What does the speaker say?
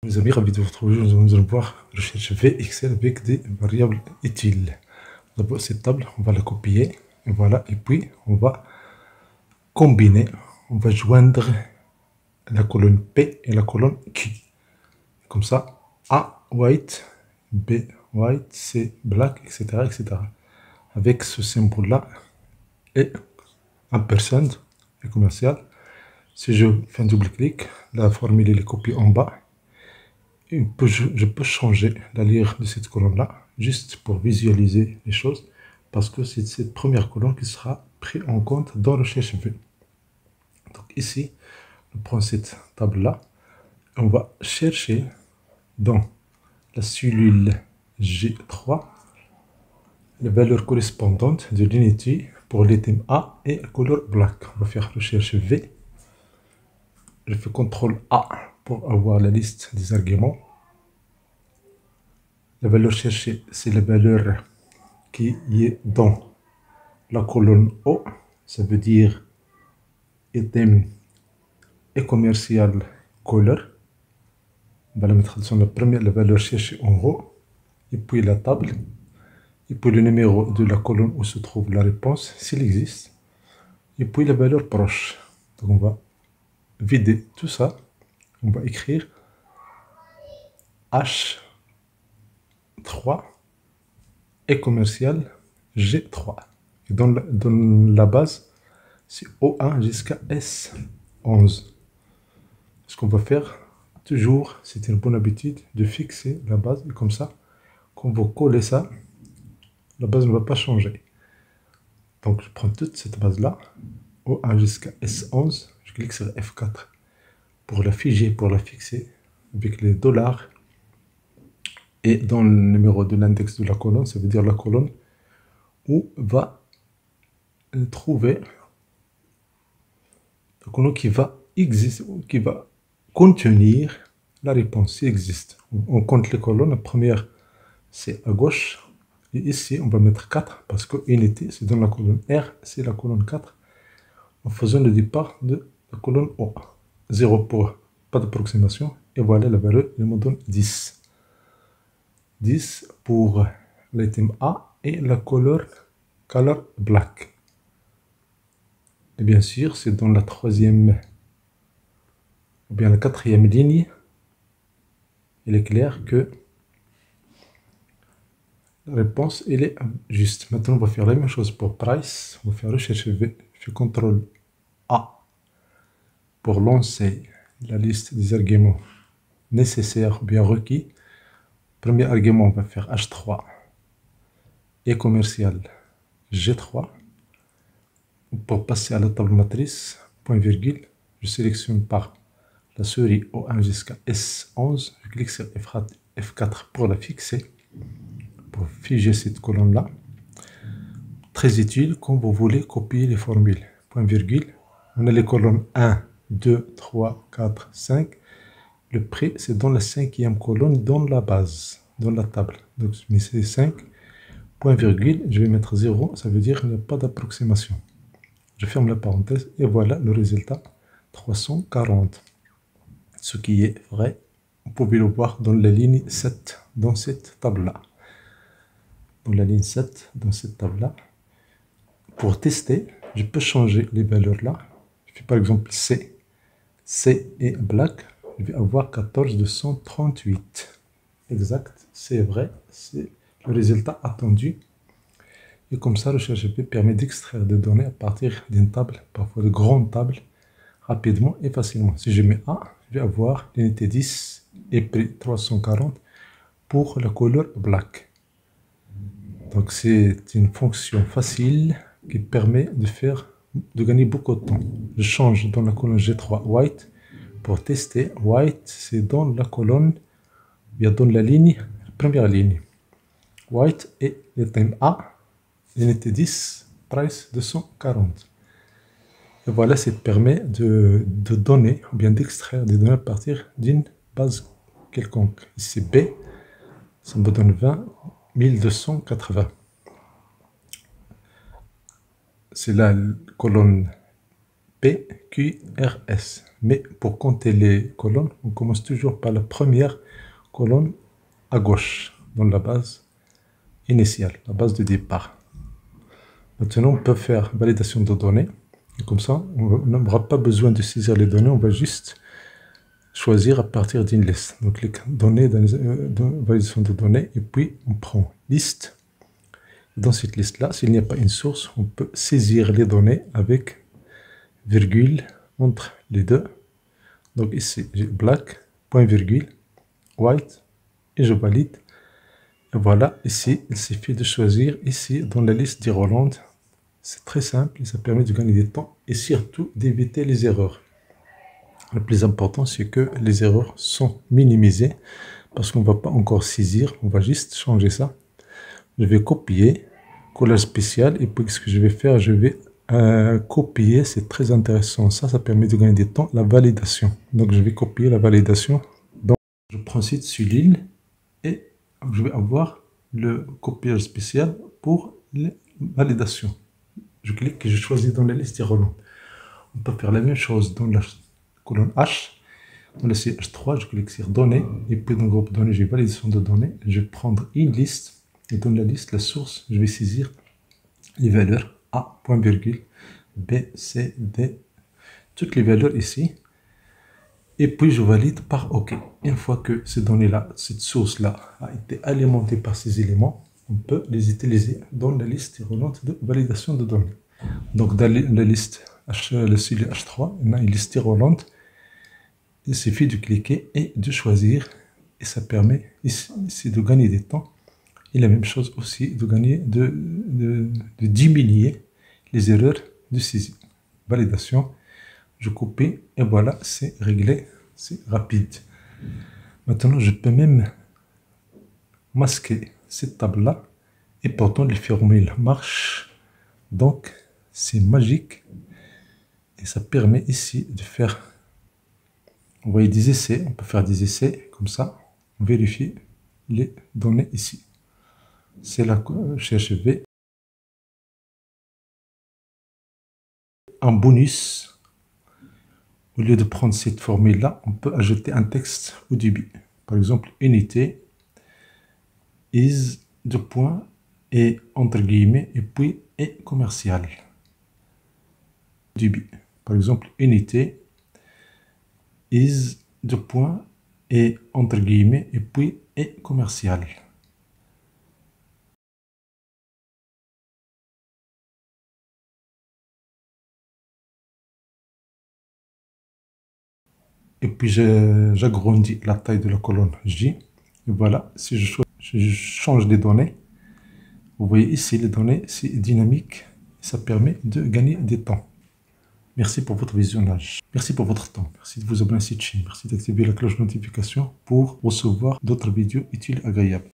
Mes amis, ravi de vous retrouver. Nous allons voir recherche VXL avec des variables utiles. D'abord, cette table, on va la copier. Et voilà. Et puis, on va combiner. On va joindre la colonne P et la colonne Q. Comme ça, A, white, B, white, C, black, etc. etc. Avec ce symbole-là et ampersand, et commercial. Si je fais un double-clic, la formule est copiée en bas. Je peux changer la lire de cette colonne-là, juste pour visualiser les choses, parce que c'est cette première colonne qui sera prise en compte dans le recherche V. Donc ici, on prend cette table-là, on va chercher dans la cellule G3 les valeurs correspondantes de l'unité pour l'item A et la couleur black. On va faire recherche V. Je fais CTRL A pour avoir la liste des arguments. La valeur cherchée, c'est la valeur qui est dans la colonne O. Ça veut dire item et commercial color. On va la mettre dans la première, la valeur cherchée en haut. Et puis la table. Et puis le numéro de la colonne où se trouve la réponse, s'il existe. Et puis la valeur proche. Donc on va vider tout ça. On va écrire H3 et commercial G3. Et dans la base, c'est O1 jusqu'à S11. Ce qu'on va faire, toujours, c'est une bonne habitude de fixer la base. Et comme ça, quand vous collez ça, la base ne va pas changer. Donc je prends toute cette base-là, O1 jusqu'à S11. Je clique sur F4 pour la figer, pour la fixer avec les dollars. Et dans le numéro de l'index de la colonne, ça veut dire la colonne où va trouver la colonne qui va exister, qui va contenir la réponse, s'il existe. On compte les colonnes. La première, c'est à gauche. Et ici, on va mettre 4 parce que unité, c'est dans la colonne R, c'est la colonne 4. En faisant le départ de la colonne O. 0 pour pas d'approximation. Et voilà la valeur, il me donne 10. 10 pour l'item A et la color black. Et bien sûr, c'est dans la troisième, ou bien la quatrième ligne. Il est clair que la réponse, elle est juste. Maintenant, on va faire la même chose pour price. On va faire recherche V. Je fais CTRL A pour lancer la liste des arguments nécessaires, bien requis. Premier argument, on va faire H3 et commercial G3. Pour passer à la table matrice, point virgule, je sélectionne par la souris O1 jusqu'à S11. Je clique sur F4 pour la fixer, pour figer cette colonne-là. Très utile quand vous voulez copier les formules. Point virgule, on a les colonnes 1, 2, 3, 4, 5. Le prix, c'est dans la cinquième colonne, dans la base, dans la table. Donc, je mets ces 5. Point virgule, je vais mettre 0, ça veut dire qu'il n'y a pas d'approximation. Je ferme la parenthèse et voilà le résultat, 340. Ce qui est vrai, vous pouvez le voir dans la ligne 7, dans cette table-là. Dans la ligne 7, dans cette table-là. Pour tester, je peux changer les valeurs là. Je fais par exemple C. C et black, je vais avoir 14238. Exact, c'est vrai, c'est le résultat attendu. Et comme ça, le recherche V permet d'extraire des données à partir d'une table, parfois de grandes tables, rapidement et facilement. Si je mets A, je vais avoir l'unité 10 et prix 340 pour la couleur black. Donc c'est une fonction facile qui permet de gagner beaucoup de temps. Je change dans la colonne G3 white pour tester. White, c'est dans la colonne, bien dans la ligne, première ligne. White et le thème A. Unité 10, price 240. Et voilà, ça permet de donner, ou bien d'extraire des données à partir d'une base quelconque. Ici B, ça me donne 20 280. C'est la colonne P, Q, R, S. Mais pour compter les colonnes, on commence toujours par la première colonne à gauche, dans la base initiale, la base de départ. Maintenant, on peut faire validation de données. Et comme ça, on n'aura pas besoin de saisir les données, on va juste choisir à partir d'une liste. Donc, clic données, validation de données, et puis on prend liste. Dans cette liste-là, s'il n'y a pas une source, on peut saisir les données avec virgule entre les deux. Donc ici, j'ai black, point virgule, white, et je valide. Et voilà, ici, il suffit de choisir ici dans la liste d'Iroland. C'est très simple et ça permet de gagner du temps et surtout d'éviter les erreurs. Le plus important, c'est que les erreurs sont minimisées parce qu'on ne va pas encore saisir, on va juste changer ça. Je vais copier, collage spécial, et puis ce que je vais faire, je vais copier, c'est très intéressant, ça permet de gagner du temps, la validation. Donc je vais copier la validation, donc je prends site sur l'île, et je vais avoir le copiage spécial pour les validations. Je clique et je choisis dans la liste Iroland. On peut faire la même chose dans la colonne H. Dans le CH3, je clique sur données, et puis dans le groupe données, j'ai validation de données. Je vais prendre une liste, et dans la liste, la source, je vais saisir les valeurs A, point virgule, B, C, D, toutes les valeurs ici. Et puis je valide par OK. Une fois que ces données-là, cette source-là a été alimentée par ces éléments, on peut les utiliser dans la liste Iroland de validation de données. Donc dans la liste le celui H3, on a une liste Iroland. Il suffit de cliquer et de choisir, et ça permet ici de gagner du temps. Et la même chose aussi de gagner, de diminuer les erreurs de saisie. Validation, je copie et voilà, c'est réglé, c'est rapide. Maintenant, je peux même masquer cette table-là et pourtant les formules marchent. Donc, c'est magique et ça permet ici de faire, vous voyez, des essais. On peut faire des essais comme ça, on vérifie les données ici. C'est la CHV. En bonus, au lieu de prendre cette formule-là, on peut ajouter un texte au début. Par exemple, unité, is, deux points, et entre guillemets, et puis, et commercial. Début. Par exemple, unité, is, deux points, et entre guillemets, et puis, et commercial. Et puis j'agrandis la taille de la colonne J. Et voilà, si je change les données, vous voyez ici les données, c'est dynamique. Ça permet de gagner du temps. Merci pour votre visionnage. Merci pour votre temps. Merci de vous abonner à cette chaîne. Merci d'activer la cloche de notification pour recevoir d'autres vidéos utiles et agréables.